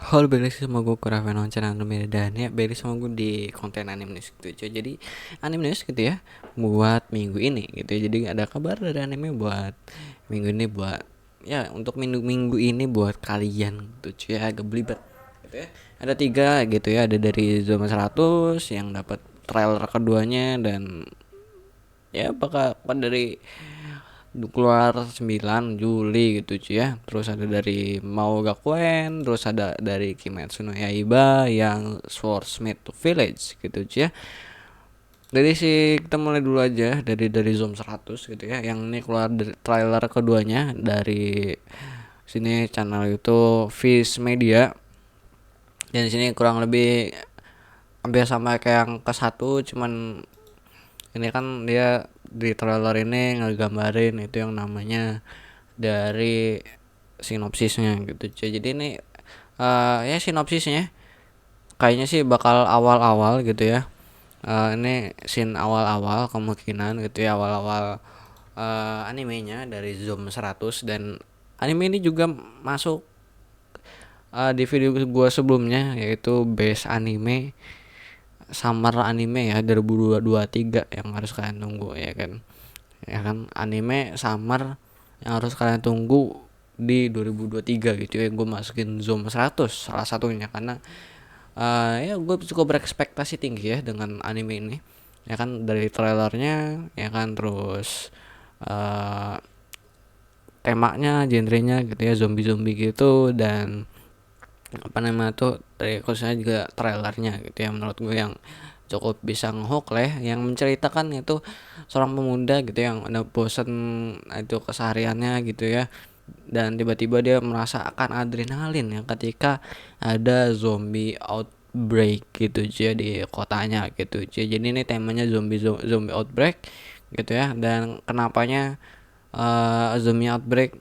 Halo, balik lagi sama gue Kurafen channel Numir, dan ya balik sama gue di konten anime news gitu cuy. Jadi anime news gitu ya buat minggu ini gitu ya. Jadi ada kabar dari anime buat minggu ini, buat ya untuk minggu ini buat kalian gitu cuy ya, agak belibet gitu ya. Ada tiga gitu ya, ada dari Zoma 100 yang dapat trailer keduanya, dan ya bakal dari keluar 9 Juli gitu cuy ya. Terus ada dari Mao Gakuen, terus ada dari Kimetsu no Yaiba yang Swordsmith Village gitu cuy ya. Dari kita mulai dulu aja dari Zoom 100 gitu ya. Yang ini keluar dari trailer keduanya dari sini channel YouTube Viz Media. Dan di sini kurang lebih hampir sama kayak yang ke satu, cuman ini kan dia di trailer ini ngegambarin itu yang namanya dari sinopsisnya gitu cuy. Jadi ini ya sinopsisnya kayaknya sih bakal awal-awal gitu ya. Ini scene awal-awal kemungkinan gitu ya, awal-awal animenya dari Zoom 100. Dan anime ini juga masuk di video gua sebelumnya, yaitu base anime summer anime ya 2023 yang harus kalian tunggu ya kan. Ya kan, anime summer yang harus kalian tunggu di 2023 gitu ya. Gue masukin Zoom 100 salah satunya karena ya gue cukup berekspektasi tinggi ya dengan anime ini ya kan, dari trailernya ya kan. Terus temanya, genrenya gitu ya, zombie gitu. Dan apa namanya tuh, dari khususnya juga trailernya gitu ya, menurut gue yang cukup bisa ngehook lah ya, yang menceritakan itu seorang pemuda gitu yang ada bosen itu kesehariannya gitu ya, dan tiba-tiba dia merasakan adrenalin ya ketika ada zombie outbreak gitu aja di kotanya gitu aja. Jadi ini temanya zombie outbreak gitu ya. Dan kenapanya zombie outbreak,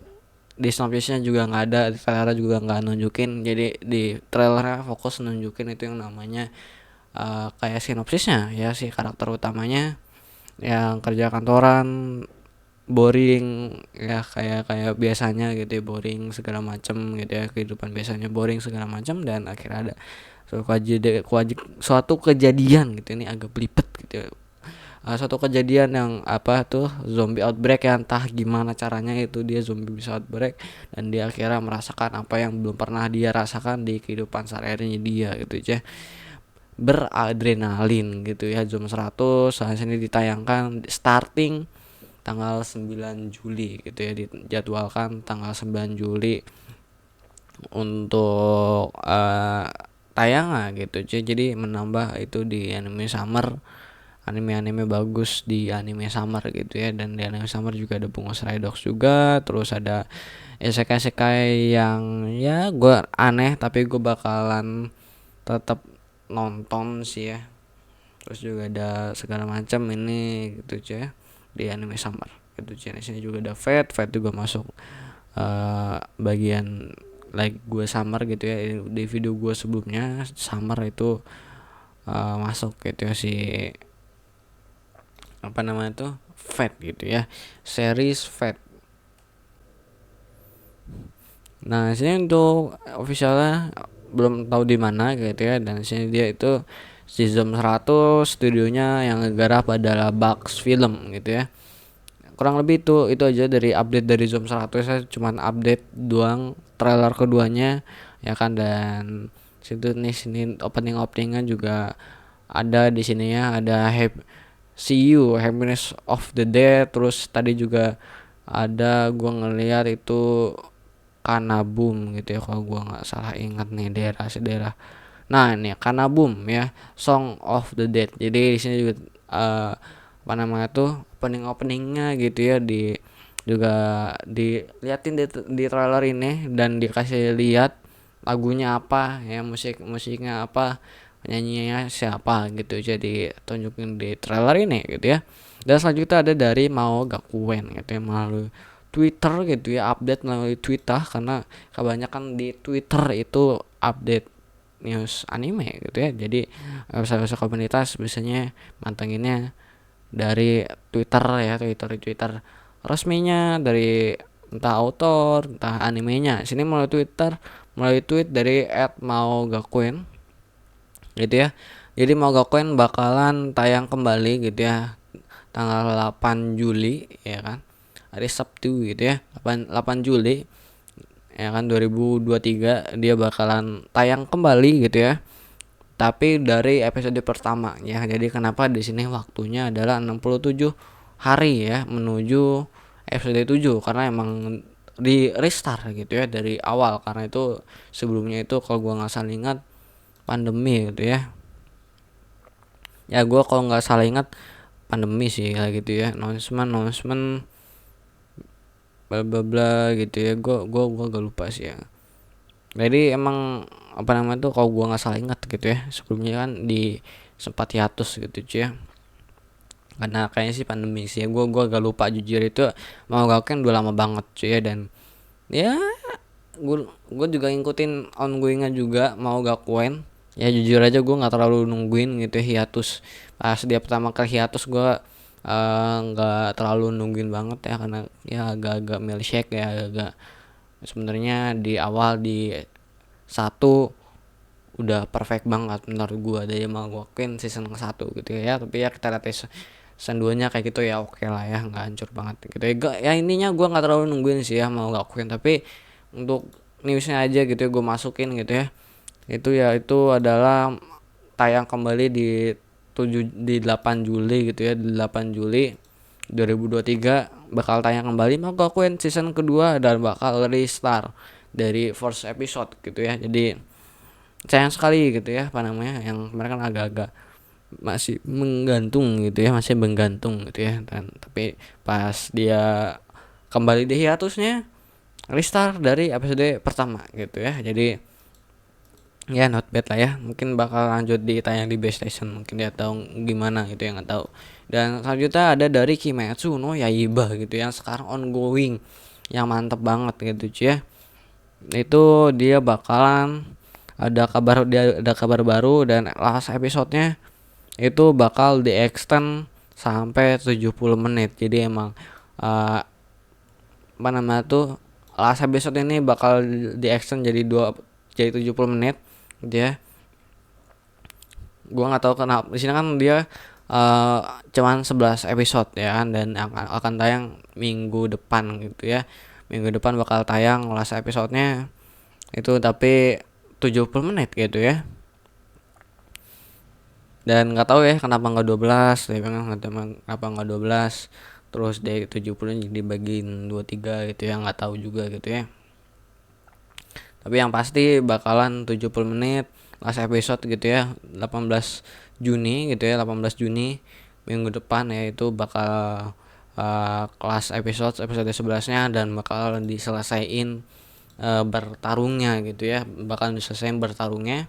di sinopsisnya juga nggak ada, di trailer juga nggak nunjukin. Jadi di trailernya fokus nunjukin itu yang namanya kayak sinopsisnya ya, si karakter utamanya yang kerja kantoran boring ya, kayak biasanya gitu ya, boring segala macam gitu ya, kehidupan biasanya boring segala macam. Dan akhirnya ada suatu kejadian gitu, ini agak belibet gitu ya. Suatu kejadian yang apa tuh, zombie outbreak ya, entah gimana caranya itu dia zombie bisa outbreak, dan dia akhirnya merasakan apa yang belum pernah dia rasakan di kehidupan sehari-harinya dia gitu ya, beradrenalin gitu ya. Zoom 100 saat ini ditayangkan starting tanggal 9 Juli gitu ya, dijadwalkan tanggal 9 Juli untuk tayangan gitu cuy. Jadi menambah itu di anime summer, anime-anime bagus di anime summer gitu ya. Dan di anime summer juga ada Bungo Stray Dogs juga, terus ada isekai-isekai yang ya gue aneh tapi gue bakalan tetap nonton sih ya. Terus juga ada segala macam ini gitu cuy ya, di anime summer gitu cuy. Di sini juga ada Fate juga masuk bagian like gue summer gitu ya. Di video gue sebelumnya summer itu masuk gitu ya, si apa namanya tuh, Fate gitu ya, series Fate. Nah sini untuk officialnya belum tahu di mana gitu ya. Dan sini dia itu Season 100, studionya yang ngegarap adalah Bugs Film gitu ya. Kurang lebih itu aja dari update dari Zoom 100. Saya cuman update doang trailer keduanya ya kan. Dan situ nih, sini openingnya juga ada di sini ya, ada See You Happiness of the Dead. Terus tadi juga ada gua ngeliat itu Kanabum gitu ya, kalau gua nggak salah ingat nih daerah. Nah ini Kanabum ya, Song of the Dead. Jadi di sini juga apa namanya tuh, openingnya gitu ya, juga diliatin di trailer ini. Dan dikasih lihat lagunya apa ya, musiknya apa, penyanyinya siapa gitu, jadi tunjukin di trailer ini gitu ya. Dan selanjutnya ada dari Mao Gakuen gitu ya, melalui Twitter gitu ya, update melalui Twitter, karena kebanyakan di Twitter itu update news anime gitu ya. Jadi website komunitas biasanya mantenginnya dari Twitter ya, Twitter resminya dari entah autor entah animenya. Sini melalui Twitter melalui tweet dari @maogakuen gitu ya. Jadi Maogakuen bakalan tayang kembali gitu ya tanggal 8 Juli ya kan, hari Sabtu gitu ya, 8 Juli ya kan 2023 dia bakalan tayang kembali gitu ya, tapi dari episode pertama ya. Jadi kenapa di sini waktunya adalah 67 hari ya menuju episode 7, karena emang di restart gitu ya dari awal, karena itu sebelumnya itu kalau gua nggak salah ingat pandemi gitu ya. Ya gua kalau nggak salah ingat pandemi sih kayak gitu ya, announcement bla bla bla gitu ya. Gua gak lupa sih ya. Jadi emang apa namanya tuh, kalau gua nggak salah ingat gitu ya, sebelumnya kan di sempat hiatus gitu cuy ya, karena kayaknya sih pandemi sih ya. Gua agak lupa jujur, itu mau gak kan udah lama banget cuy ya. Dan ya gue juga ngikutin ongoingnya juga mau gak kuen ya. Jujur aja gue nggak terlalu nungguin gitu ya hiatus. Pas dia pertama kali hiatus gue nggak terlalu nungguin banget ya, karena ya agak-agak milkshake ya, agak sebenarnya di awal di satu udah perfect banget menurut gua dari Magokin season ke satu gitu ya. Tapi ya kita lihat season 2 nya kayak gitu ya, oke lah ya, nggak hancur banget gitu ya. Ya intinya gua nggak terlalu nungguin sih ya mau Magokin, tapi untuk newsnya aja gitu ya gue masukin gitu ya. Itu ya itu adalah tayang kembali di 8 Juli gitu ya. Di 8 Juli 2023 bakal tayang kembali Magokin season kedua, dan bakal restart dari first episode gitu ya. Jadi sayang sekali gitu ya, apa namanya, yang mereka kan agak-agak masih menggantung gitu ya, masih menggantung gitu ya. Dan tapi pas dia kembali di hiatusnya, restart dari episode pertama gitu ya. Jadi ya not bad lah ya, mungkin bakal lanjut di tayang di base station, mungkin dia tahu gimana gitu ya, nggak tahu. Dan selanjutnya ada dari Kimetsu no Yaiba gitu yang sekarang ongoing, yang mantep banget gitu cuy ya. Itu dia bakalan ada kabar baru, dan last episode-nya itu bakal di extend sampai 70 menit. Jadi emang uh, apa namanya tuh, last episode ini bakal di extend jadi 70 menit gitu ya. Gua nggak tahu kenapa di sini kan dia cuman 11 episode ya kan, dan akan tayang minggu depan gitu ya. Minggu depan bakal tayang last episode-nya itu, tapi 70 menit gitu ya. Dan nggak tahu ya kenapa nggak 12, tapi kenapa nggak 12 terus dari 70 dibagiin 23 gitu ya, nggak tahu juga gitu ya. Tapi yang pasti bakalan 70 menit last episode gitu ya, 18 Juni gitu ya, 18 Juni minggu depan ya. Itu bakal kelas episode 11-nya, dan bakal diselesaiin bertarungnya gitu ya, bakal diselesaiin bertarungnya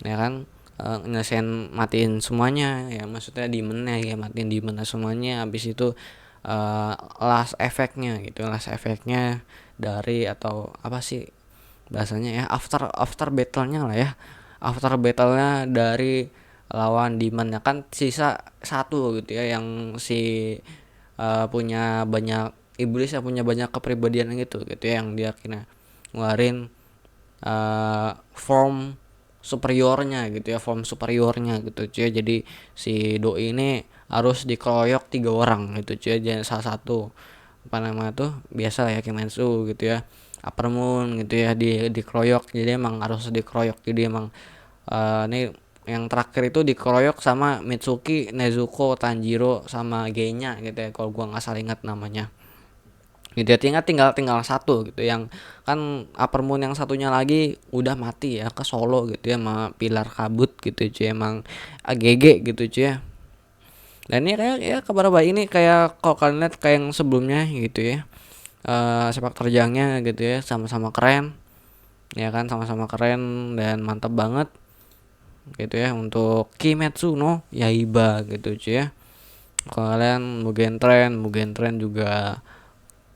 ya kan. Nyelesain matiin semuanya ya, maksudnya demonnya ya, matiin demonnya semuanya. Habis itu last efeknya gitu, last efeknya dari, atau apa sih bahasanya ya, after battle-nya lah ya, after battle-nya dari lawan demonnya kan sisa satu gitu ya, yang si punya banyak iblis, yang punya banyak kepribadian gitu ya, yang dia kena ngeluarin form superiornya gitu ya, form superiornya gitu cuy. Jadi si doi ini harus dikeroyok 3 orang gitu cuy, jadi salah satu apa namanya tuh, biasa lah ya Kimetsu gitu ya, Upper Moon gitu ya, dikeroyok. Jadi emang harus dikeroyok. Jadi emang ini yang terakhir itu dikeroyok sama Mitsuki, Nezuko, Tanjiro sama Genya gitu ya, kalau gua nggak salah ingat namanya gitu ya. Tinggal satu gitu, yang kan Upper Moon yang satunya lagi udah mati ya, ke Solo gitu ya sama pilar kabut gitu cuy. Emang AGG gitu cuy ya. Dan ini kayak ya kabar baik ini, kayak kalau kalian lihat kayak yang sebelumnya gitu ya, sepak terjangnya gitu ya, sama-sama keren ya kan, sama-sama keren dan mantap banget gitu ya untuk Kimetsu no Yaiba gitu cuy ya. Kalau kalian Mugen Train juga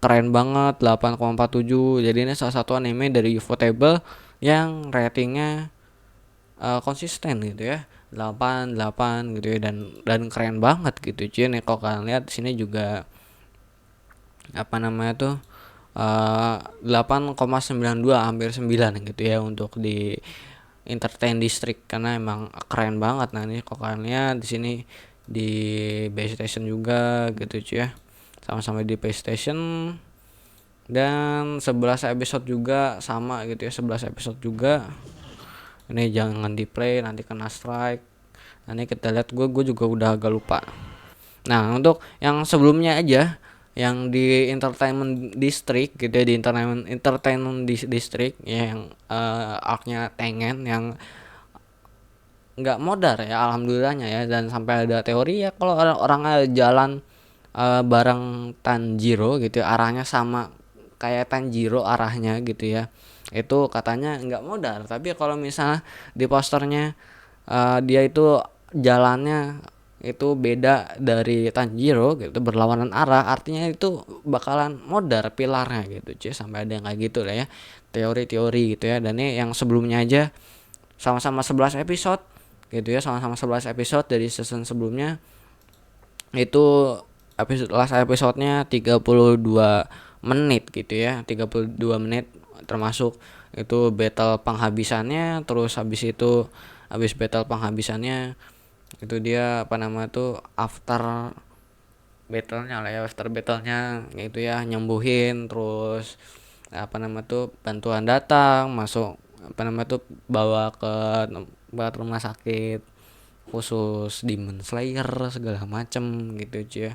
keren banget, 8,47. Jadi ini salah satu anime dari Ufotable yang ratingnya konsisten gitu ya, 8 gitu ya, dan keren banget gitu cuy nih. Kalau kalian lihat di sini juga apa namanya tuh, 8,92 hampir 9 gitu ya untuk di Entertain District, karena emang keren banget. Nah ini kalau kalian lihat di sini di base station juga gitu cuy ya, sama-sama di base station, dan 11 episode juga sama gitu ya, 11 episode juga. Ini jangan di play nanti kena strike. Nah ini kita lihat, gue juga udah agak lupa. Nah untuk yang sebelumnya aja, yang di Entertainment District gitu ya, di Entertainment District ya, yang arc-nya Tengen yang nggak modar ya alhamdulillahnya ya, dan sampai ada teori ya kalau orang jalan bareng Tanjiro gitu ya, arahnya sama kayak Tanjiro arahnya gitu ya, itu katanya nggak modar. Tapi kalau misalnya di posternya dia itu jalannya itu beda dari Tanjiro gitu, berlawanan arah, artinya itu bakalan modar pilarnya gitu cuy, sampai ada yang kayak gitu lah ya, teori-teori gitu ya. Dan ini yang sebelumnya aja sama-sama 11 episode gitu ya, sama-sama 11 episode dari season sebelumnya itu. Last episode-nya 32 menit gitu ya, 32 menit, termasuk itu battle penghabisannya. Terus habis battle penghabisannya itu dia tuh after battlenya lah ya, after battlenya gitu ya, nyembuhin. Terus tuh bantuan datang masuk tuh bawa ke buat rumah sakit khusus Demon Slayer segala macem gitu cuy ya.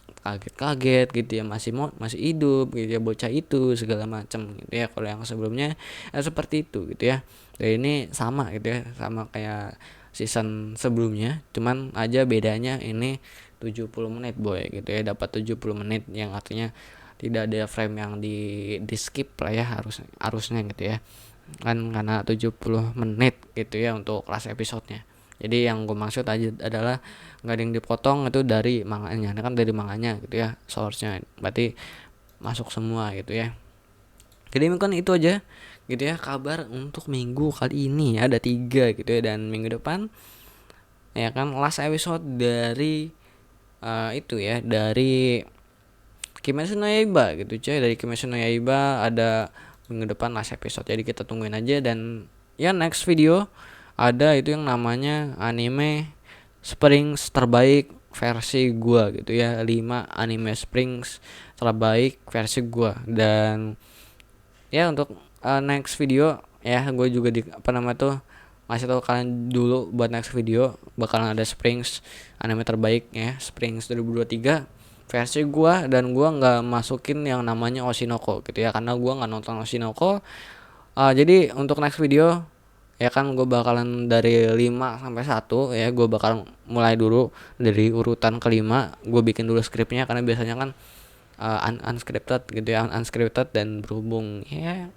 Kaget-kaget gitu ya, masih hidup gitu ya bocah itu segala macem gitu ya. Kalau yang sebelumnya seperti itu gitu ya. Dan ini sama gitu ya, sama kayak season sebelumnya, cuman aja bedanya ini 70 menit boy gitu ya, dapat 70 menit yang artinya tidak ada frame yang di skip lah ya, harusnya gitu ya kan, karena 70 menit gitu ya untuk kelas episodenya. Jadi yang gue maksud aja adalah nggak ada yang dipotong itu dari manganya, ini kan dari manganya gitu ya, source-nya berarti masuk semua gitu ya. Jadi mungkin itu aja gitu ya kabar untuk minggu kali ini, ada 3 gitu ya. Dan minggu depan ya kan last episode dari itu ya, dari Kimetsu no Yaiba gitu cuy, dari Kimetsu no Yaiba ada minggu depan last episode, jadi kita tungguin aja. Dan ya next video ada itu yang namanya anime Springs terbaik versi gua gitu ya, 5 anime Springs terbaik versi gua. Dan ya untuk next video ya, gue juga ngasih tahu kalian dulu buat next video bakalan ada Springs anime terbaik ya, Springs 2023 versi gua. Dan gua nggak masukin yang namanya Oshinoko gitu ya, karena gua nggak nonton Oshinoko. Jadi untuk next video ya kan, gue bakalan dari 5 sampai 1 ya, gue bakal mulai dulu dari urutan kelima. Gue bikin dulu skripnya karena biasanya kan unscripted gitu ya, unscripted. Dan berhubung ya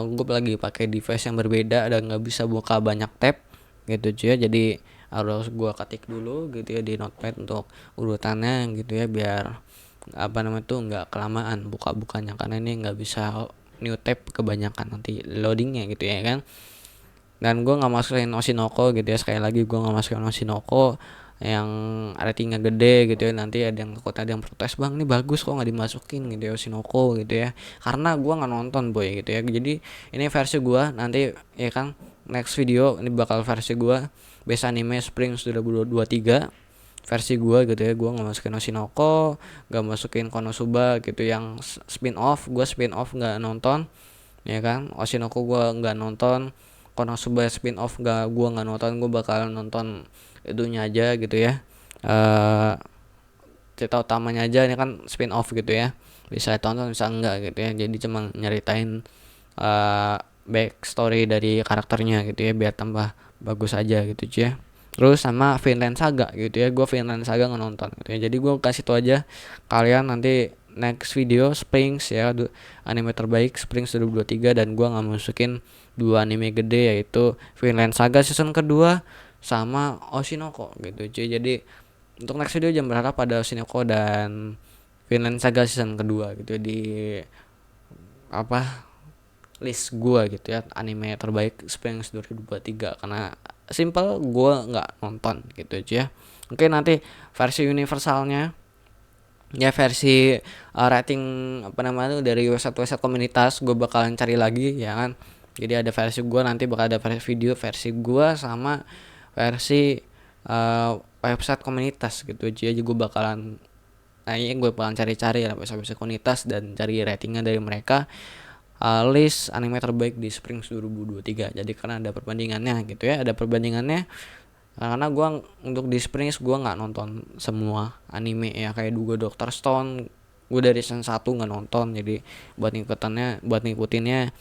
gue lagi pakai device yang berbeda dan nggak bisa buka banyak tab gitu cuy ya, jadi harus gue ketik dulu gitu ya di notepad untuk urutannya gitu ya, biar nggak kelamaan buka-bukanya, karena ini nggak bisa new tab kebanyakan nanti loadingnya gitu ya kan. Dan gue nggak masukin Oshinoko gitu ya, sekali lagi gue nggak masukin Oshinoko yang ratingnya gede gitu ya. Nanti ada yang protes, bang ini bagus kok nggak dimasukin gitu ya Oshinoko gitu ya, karena gue nggak nonton boy gitu ya. Jadi ini versi gue nanti ya kan, next video ini bakal versi gue best anime Springs 2023 versi gue gitu ya. Gue nggak masukin Oshinoko, nggak masukin Konosuba gitu yang spin off, gue spin off nggak nonton ya kan. Oshinoko gue nggak nonton, Konosuba spin off gue nggak nonton. Gue bakal nonton itunya aja gitu ya, cerita utamanya aja, ini kan spin off gitu ya, bisa tonton bisa enggak gitu ya. Jadi cuma nyeritain back story dari karakternya gitu ya, biar tambah bagus aja gitu cuy ya. Terus sama Vinland Saga gitu ya, gue Vinland Saga nonton gitu ya. Jadi gue kasih tau aja kalian nanti next video Springs ya, anime terbaik Springs 2023. Dan gue nggak masukin 2 anime gede, yaitu Vinland Saga season kedua sama Oshinoko gitu cuy. Jadi untuk next video jangan berharap pada Oshinoko dan Vinland Saga season kedua gitu di list gua gitu ya, anime terbaik Springs 2023, karena simple gua nggak nonton gitu aja ya. Oke, nanti versi universalnya ya versi rating apa namanya tuh dari website komunitas gue bakalan cari lagi ya kan. Jadi ada versi gue, nanti bakal ada versi video versi gue sama versi website komunitas gitu. Jadi gue bakalan gue bakalan cari-cari lah website komunitas dan cari ratingnya dari mereka, list anime terbaik di Springs 2023. Jadi karena ada perbandingannya gitu ya, ada perbandingannya. Karena gue untuk di Springs gue nggak nonton semua anime ya, kayak juga Doctor Stone gue dari season 1 nggak nonton, jadi buat ngikutinnya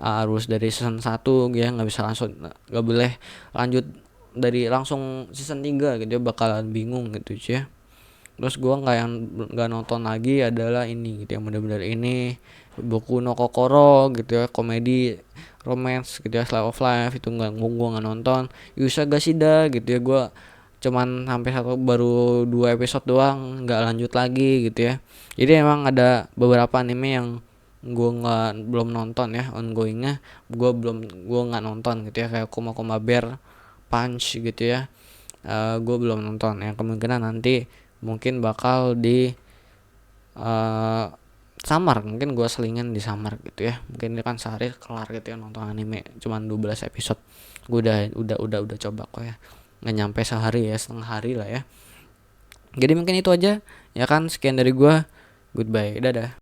harus dari season 1 ya, nggak bisa langsung, nggak boleh lanjut dari langsung season 3 gitu ya, bakalan bingung gitu ya. Terus gue nggak nonton lagi adalah ini gitu yang benar-benar ini Boku no Kokoro gitu ya, komedi romance gitu ya, slice of life itu nggak nonton. Yusaga Shida gitu ya, gue cuman sampai baru 2 episode doang, nggak lanjut lagi gitu ya. Jadi emang ada beberapa anime yang gue belum nonton ya, ongoingnya gue nggak nonton gitu ya, kayak Koma Bear Punch gitu ya. Gue belum nonton, yang kemungkinan nanti mungkin bakal di Samar, mungkin gue selingan di Samar gitu ya, mungkin dia kan sehari kelar gitu ya nonton anime cuman 12 episode. Gue udah coba kok ya, nggak nyampe sehari ya, setengah hari lah ya. Jadi mungkin itu aja ya kan, sekian dari gue, goodbye, dadah.